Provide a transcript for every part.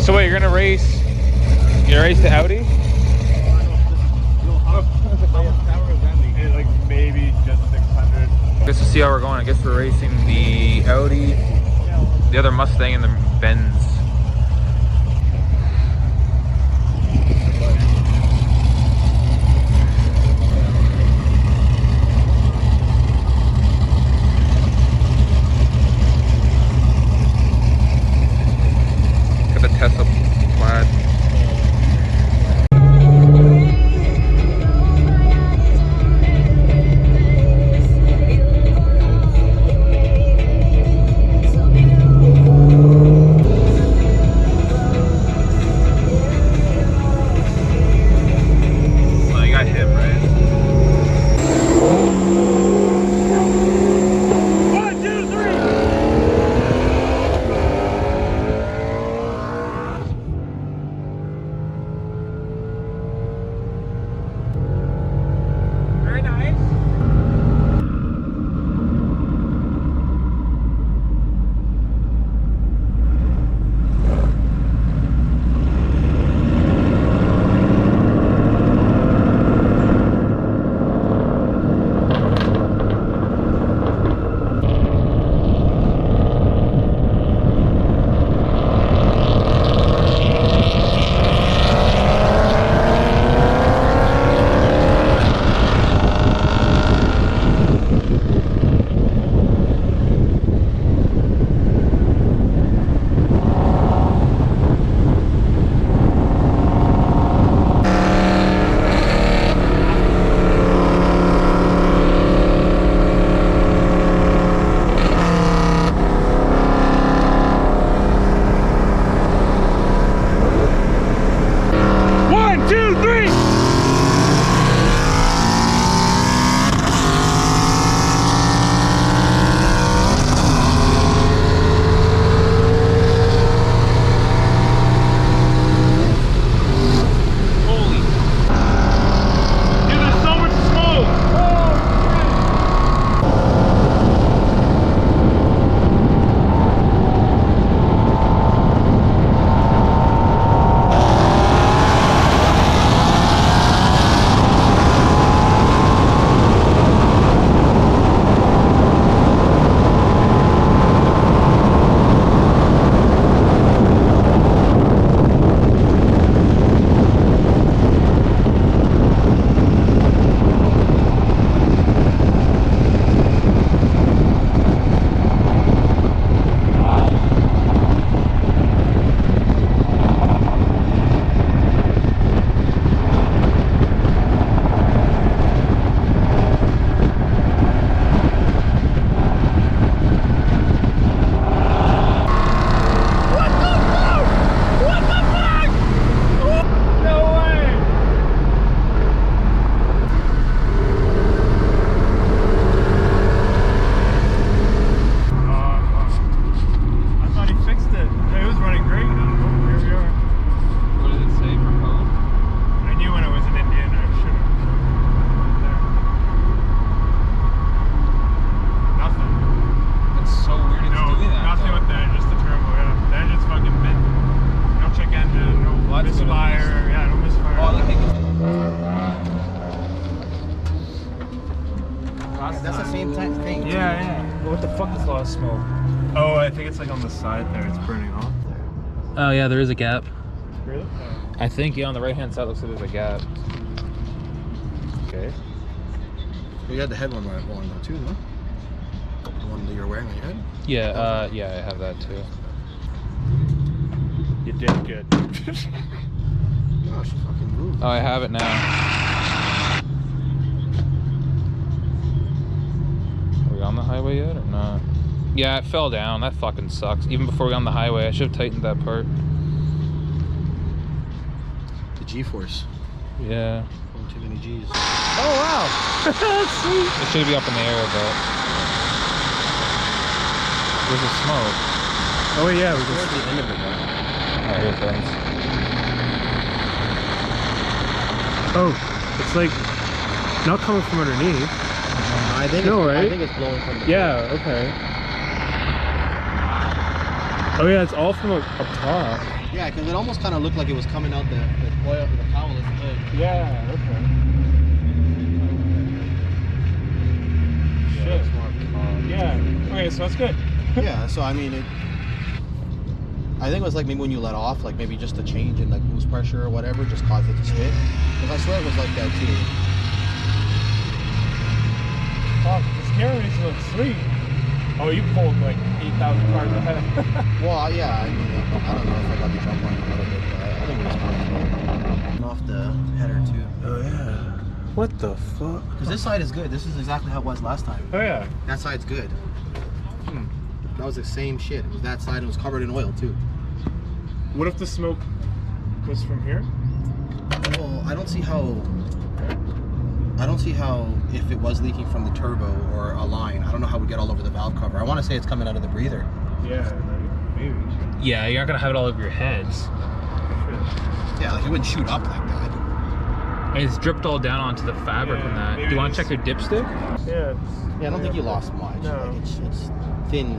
So wait, you're gonna race? You race the Audi? Like maybe just 600. I guess to see how we're going. I guess we're racing the Audi, the other Mustang, and the Benz. Got the Tesla plaid. That's the same thing. Yeah, yeah. What the fuck is a lot of smoke? Oh, I think it's like on the side there. It's burning off there. Oh yeah, there is a gap. Really? I think, yeah, on the right hand side looks like there's a gap. Okay. You had the head one rolling though too, no? The one that you're wearing on your head? Yeah, yeah, I have that too. You did good. Oh, she fucking moved. Oh, I have it now. Are we on the highway yet or not? Yeah, it fell down. That fucking sucks. Even before we got on the highway, I should have tightened that part. The G-force. Yeah. Pulling too many G's. Oh wow! That's sweet. It should be up in the air, but there's a smoke. Oh yeah, we Towards just. the end of it, though. Oh, here it comes. Oh, it's like not coming from underneath. I think No, it's, right? I think it's blowing from the Yeah. Okay. Oh yeah, it's all from up top. Yeah, because it almost kind of looked like it was coming out the oil, the towel is good. Yeah, okay. Yeah, it's more of a car. Yeah. Okay, so that's good. Yeah, so I mean, I think it was like maybe when you let off, like maybe just a change in like boost pressure or whatever just caused it to spit. Because I swear it was like that too. Fuck, this camera makes it look sweet. Oh, you pulled like 8,000 cars ahead. Well, yeah, I mean, I don't know if I got the jump on it a little bit, but I think it was fine. Off the header too. Oh yeah. What the fuck? Because this side is good. This is exactly how it was last time. Oh yeah. That side's good. That was the same shit. It was that side. It was covered in oil too. What if the smoke was from here? Well, I don't see how if it was leaking from the turbo or a line, I don't know how we get all over the valve cover. I want to say it's coming out of the breather. Yeah, maybe. Yeah, you're not gonna have it all over your heads. Yeah, like it wouldn't shoot up like that. And it's dripped all down onto the fabric from that. Do maybe you want to it's- check your dipstick? Yeah. Yeah, I don't think you lost much. No. Like it's thin.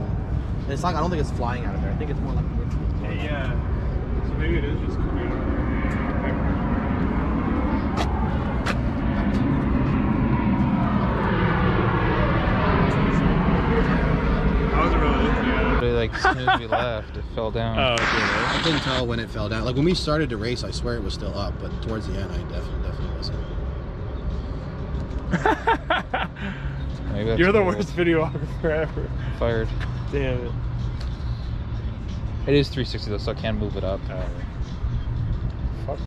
And it's not. I don't think it's flying out of there. I think it's more like. Yeah. So maybe it is just coming out of there. I wasn't really looking at it. But like as soon as we left, it fell down. Oh, okay. I couldn't tell when it fell down. Like when we started to race, I swear it was still up, but towards the end, I definitely wasn't. Maybe that's You're the what it worst videographer ever. was. Fired. Damn it. It is 360 though, so I can move it up. Alright.